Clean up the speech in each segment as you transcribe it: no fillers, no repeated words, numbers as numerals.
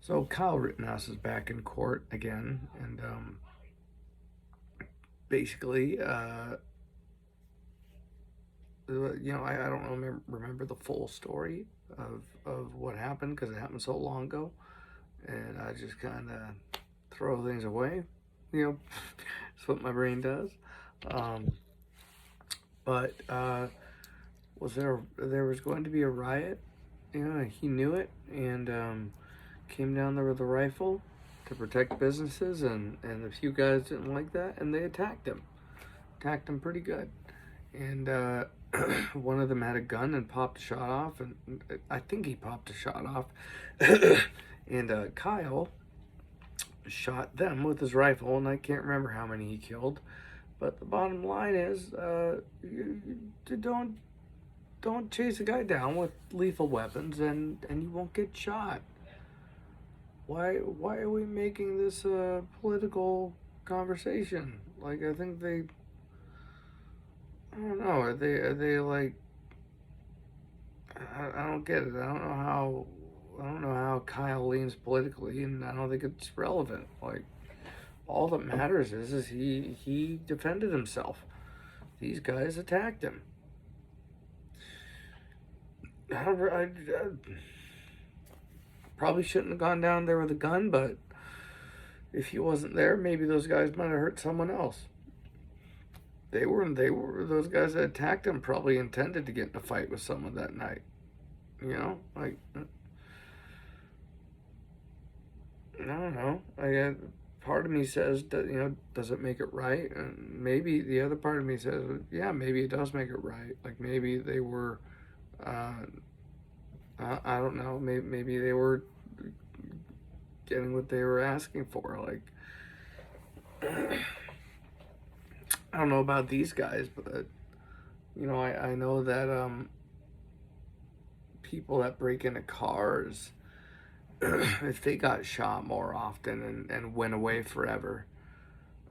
So Kyle Rittenhouse is back in court again, and basically, I don't remember the full story of what happened because it happened so long ago, and I just kind of throw things away. You know, that's what my brain does. Um, but there was going to be a riot? He knew it, and came down there with a rifle to protect businesses, and a few guys didn't like that, and they attacked him pretty good. And one of them had a gun and popped a shot off, and I think he popped a shot off. And Kyle shot them with his rifle, and I can't remember how many he killed. But the bottom line is, you don't chase a guy down with lethal weapons, and you won't get shot. Why are we making this a political conversation? Like, I think I don't know. Are they like? I don't get it. I don't know how Kyle leans politically, and I don't think it's relevant. Like, all that matters is he defended himself. These guys attacked him. I probably shouldn't have gone down there with a gun, but if he wasn't there, maybe those guys might have hurt someone else. They were those guys that attacked him probably intended to get in a fight with someone that night. Like, I don't know. Part of me says that, does it make it right? And maybe the other part of me says, yeah, maybe it does make it right. Like, maybe they were, I don't know. Maybe they were getting what they were asking for. Like, I don't know about these guys, but I know that people that break into cars, if they got shot more often and went away forever,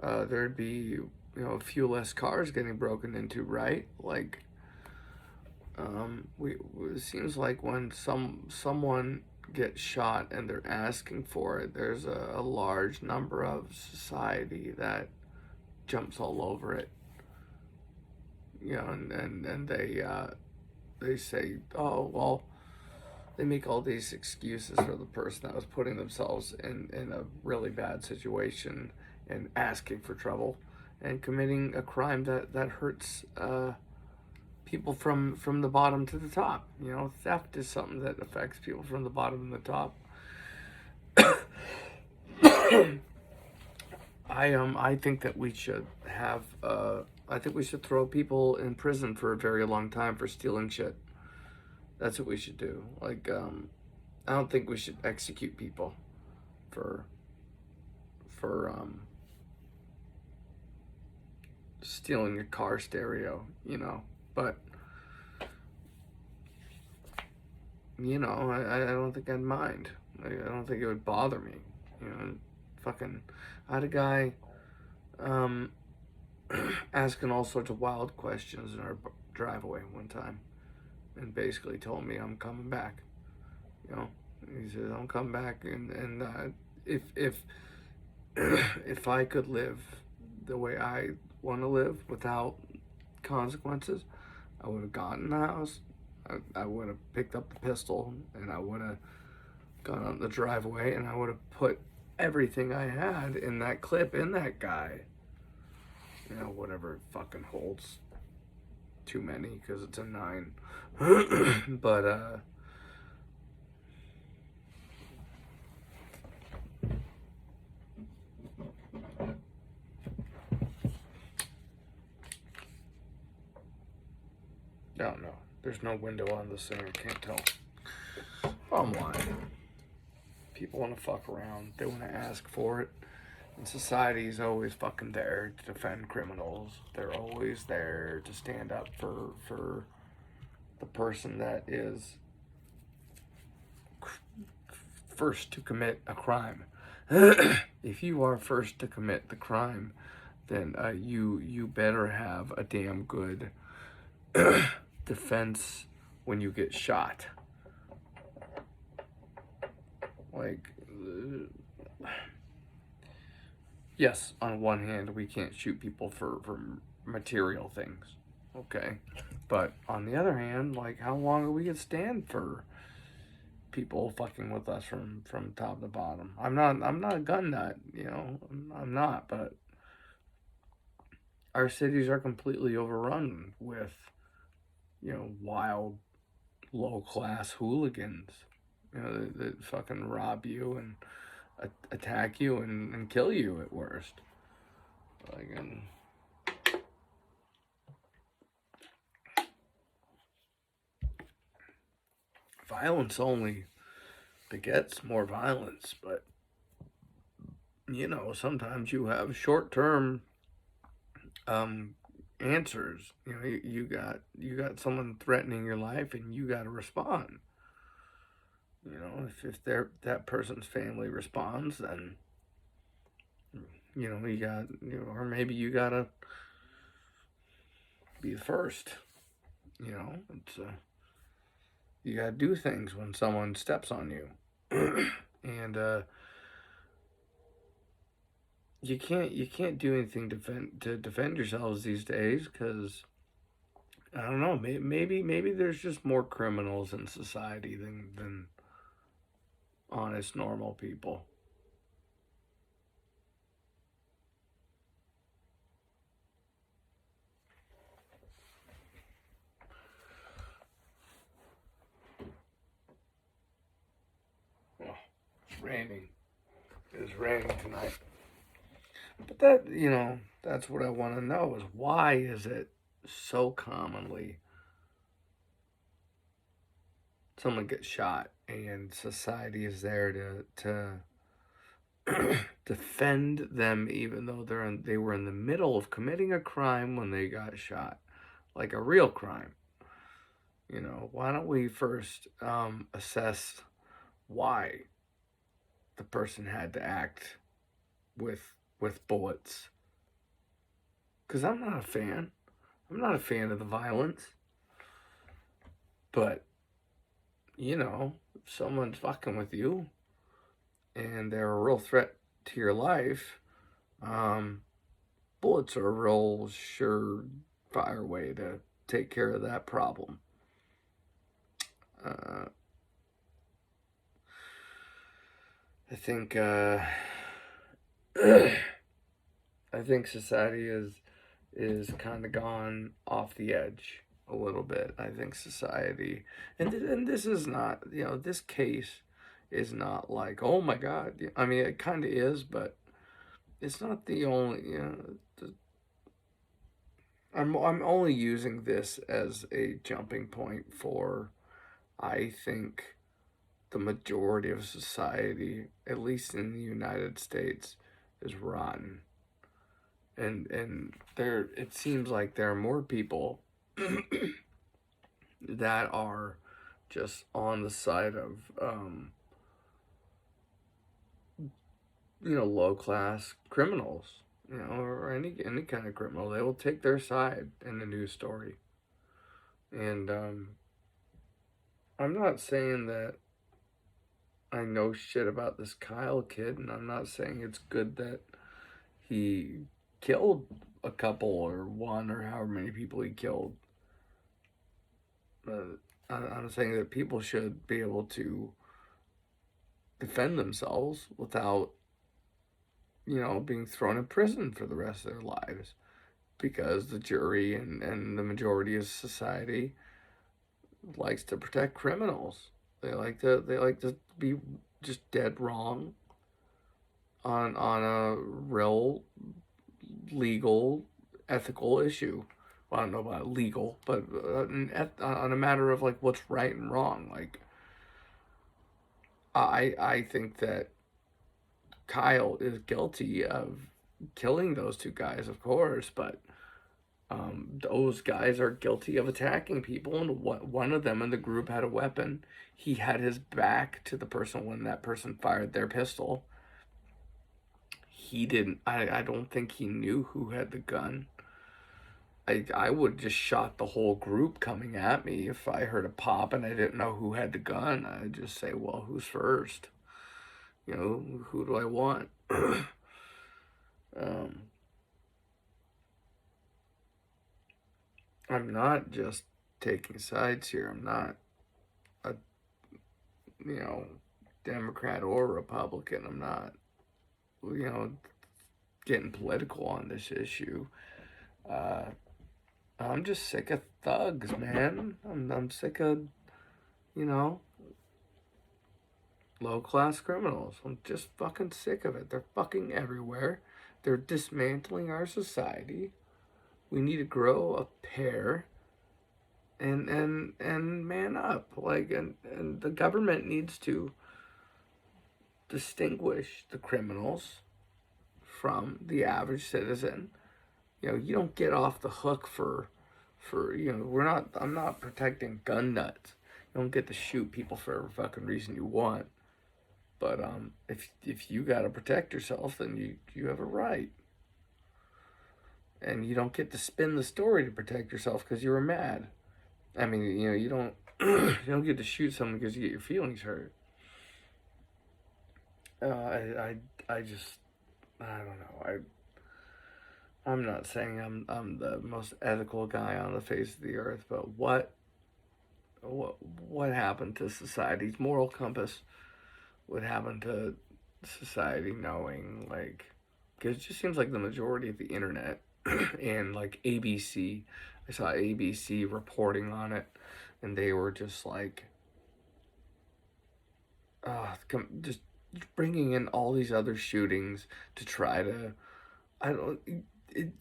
there'd be a few less cars getting broken into, right? Like, it seems like when someone gets shot and they're asking for it, there's a large number of society that jumps all over it. And they say, oh well, they make all these excuses for the person that was putting themselves in a really bad situation and asking for trouble and committing a crime that hurts people from the bottom to the top. Theft is something that affects people from the bottom to the top. I think that we should have I think we should throw people in prison for a very long time for stealing shit. That's what we should do. Like, I don't think we should execute people for stealing a car stereo. But I don't think I'd mind. I don't think it would bother me. Fucking, I had a guy asking all sorts of wild questions in our driveway one time, and basically told me I'm coming back. He said I'm coming back, and if if I could live the way I want to live without consequences, I would have gotten the house. I would have picked up the pistol, and I would have gone on the driveway, and I would have put everything I had in that clip in that guy. Whatever it fucking holds. Too many because it's a 9. But I don't know. There's no window on this thing. I can't tell. Bottom line, people want to fuck around. They want to ask for it. And society is always fucking there to defend criminals. They're always there to stand up for the person that is first to commit a crime. If you are first to commit the crime, then you better have a damn good defense when you get shot. Like, yes, on one hand, we can't shoot people for material things, okay? But on the other hand, like, how long are we gonna stand for people fucking with us from top to bottom? I'm not a gun nut, you know. I'm not, but our cities are completely overrun with, you know, wild, low class hooligans, you know, that fucking rob you and attack you and kill you at worst. Like, and violence only begets more violence, but you know, sometimes you have short term um answers. You know, you got someone threatening your life and you gotta respond. You know, if that person's family responds, then you know, you got, you know, or maybe you gotta be the first. You know, it's you gotta do things when someone steps on you. And you can't do anything to defend yourselves these days, because I don't know, maybe there's just more criminals in society than honest normal people. Well, it's raining. It's raining tonight. But that, you know, that's what I want to know, is why is it so commonly someone gets shot and society is there to defend them, even though they were in the middle of committing a crime when they got shot, like a real crime. You know, why don't we first assess why the person had to act with bullets? Because I'm not a fan. I'm not a fan of the violence. But you know, if someone's fucking with you and they're a real threat to your life, um, bullets are a real surefire way to take care of that problem. Uh, I think I think society is kind of gone off the edge a little bit. I think society, and this is not, you know, this case is not like, oh my god. I mean, it kind of is, but it's not the only, you know. I'm only using this as a jumping point for, I think, the majority of society, at least in the United States, is rotten. And there, it seems like there are more people that are just on the side of you know, low class criminals, you know, or any kind of criminal. They will take their side in the news story. And I'm not saying that I know shit about this Kyle kid, and I'm not saying it's good that he killed a couple or one or however many people he killed. I'm saying that people should be able to defend themselves without, you know, being thrown in prison for the rest of their lives, because the jury and the majority of society likes to protect criminals. They like to be just dead wrong on a real legal ethical issue. Well, I don't know about legal, but on a matter of like what's right and wrong. Like, I think that Kyle is guilty of killing those two guys, of course, but those guys are guilty of attacking people, and one of them in the group had a weapon. He had his back to the person when that person fired their pistol. He didn't. I don't think he knew who had the gun. I would just shot the whole group coming at me if I heard a pop and I didn't know who had the gun. I'd just say, well, who's first? You know, who do I want? um, I'm not just taking sides here. I'm not a, you know, Democrat or Republican. I'm not, you know, getting political on this issue. Uh, I'm just sick of thugs, man. I'm sick of, you know, low class criminals. I'm just fucking sick of it. They're fucking everywhere. They're dismantling our society. We need to grow a pair and man up. Like and the government needs to distinguish the criminals from the average citizen. You know, you don't get off the hook for you know, I'm not protecting gun nuts. You don't get to shoot people for every fucking reason you want. But if you gotta protect yourself, then you have a right. And you don't get to spin the story to protect yourself because you were mad. I mean, you know, you don't you don't get to shoot someone because you get your feelings hurt. I just I don't know. I'm not saying I'm the most ethical guy on the face of the earth, but what happened to society's moral compass? What happened to society knowing, like, because it just seems like the majority of the internet and like ABC, I saw ABC reporting on it, and they were just like, just bringing in all these other shootings to try to, I don't, it,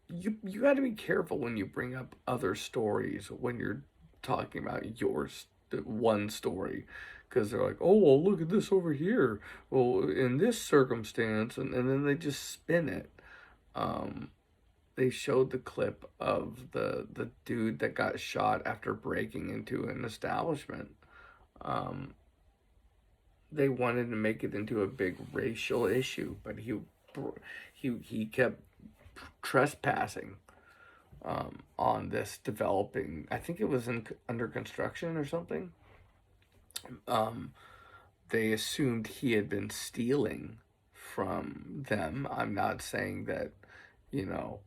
you got to be careful when you bring up other stories when you're talking about yours, one story, because they're like, oh, well, look at this over here. Well, in this circumstance, and then they just spin it. Um, they showed the clip of the dude that got shot after breaking into an establishment. Um, they wanted to make it into a big racial issue, but he kept trespassing on this developing. I think it was under construction or something. Um, they assumed he had been stealing from them. I'm not saying that, you know.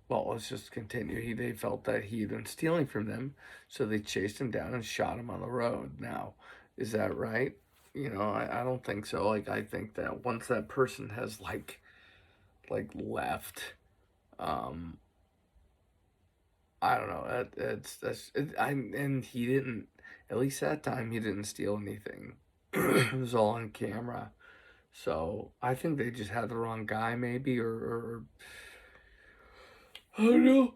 Well, let's just continue. They felt that he had been stealing from them, so they chased him down and shot him on the road. Now, is that right? You know, I don't think so. Like, I think that once that person has like left, um, I don't know. And he didn't. At least that time, he didn't steal anything. It was all on camera. So I think they just had the wrong guy, maybe, or I don't know.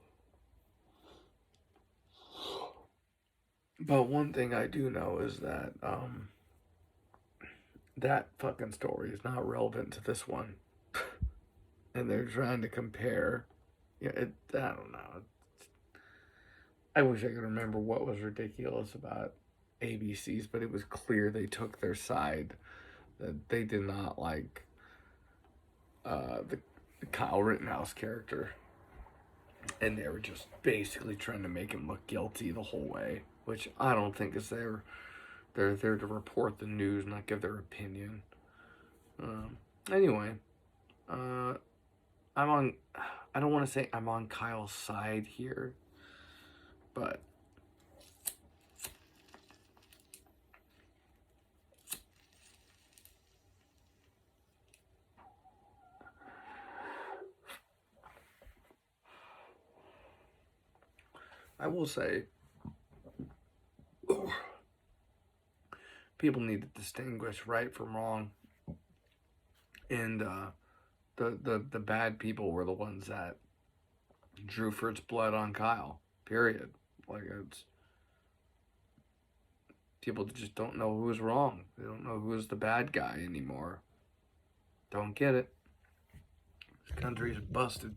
But one thing I do know is that that fucking story is not relevant to this one, and they're trying to compare. Yeah, I don't know. I wish I could remember what was ridiculous about ABCs, but it was clear they took their side. That they did not like the Kyle Rittenhouse character, and they were just basically trying to make him look guilty the whole way, which I don't think is their. They're there to report the news, not give their opinion. Anyway, I'm on. I don't want to say I'm on Kyle's side here, but I will say people need to distinguish right from wrong, and the bad people were the ones that drew for its blood on Kyle. Period. Like, it's people just don't know who is wrong. They don't know who is the bad guy anymore. Don't get it. This country is busted.